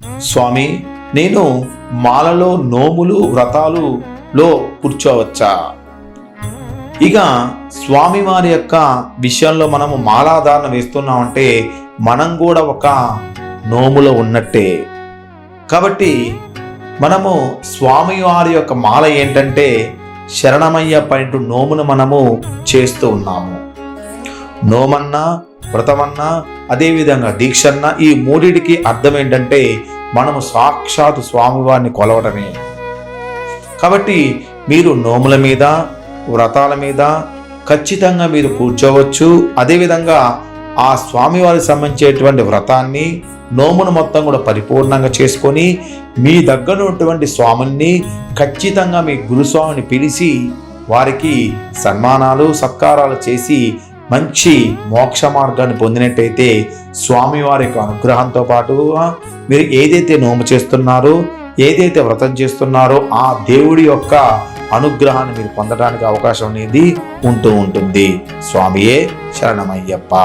స్వామి, నేను మాలలో నోములు వ్రతాలులో కూర్చోవచ్చా? ఇక స్వామివారి యొక్క విషయంలో మనము మాలాధారణ వేస్తున్నామంటే మనం కూడా ఒక నోములో ఉన్నట్టే. కాబట్టి మనము స్వామివారి యొక్క మాల ఏంటంటే శరణమయ్య పైన నోమును మనము చేస్తూ ఉన్నాము. నోమన్నా వ్రతమన్నా అదేవిధంగా దీక్షన్నా ఈ మూడిటికి అర్థం ఏంటంటే మనము సాక్షాత్ స్వామివారిని కొలవడమే. కాబట్టి మీరు నోముల మీద వ్రతాల మీద ఖచ్చితంగా మీరు కూర్చోవచ్చు. అదేవిధంగా ఆ స్వామివారికి సంబంధించేటువంటి వ్రతాన్ని నోమును మొత్తం కూడా పరిపూర్ణంగా చేసుకొని మీ దగ్గర ఉన్నటువంటి స్వాముల్ని ఖచ్చితంగా మీ గురుస్వామిని పిలిచి వారికి సన్మానాలు సత్కారాలు చేసి మంచి మోక్ష మార్గాన్ని పొందినట్టయితే స్వామివారి యొక్క అనుగ్రహంతో పాటుగా మీరు ఏదైతే నోము చేస్తున్నారో ఏదైతే వ్రతం చేస్తున్నారో ఆ దేవుడి యొక్క అనుగ్రహాన్ని మీరు పొందడానికి అవకాశం అనేది ఉంటుంది. స్వామియే శరణమయ్యప్ప.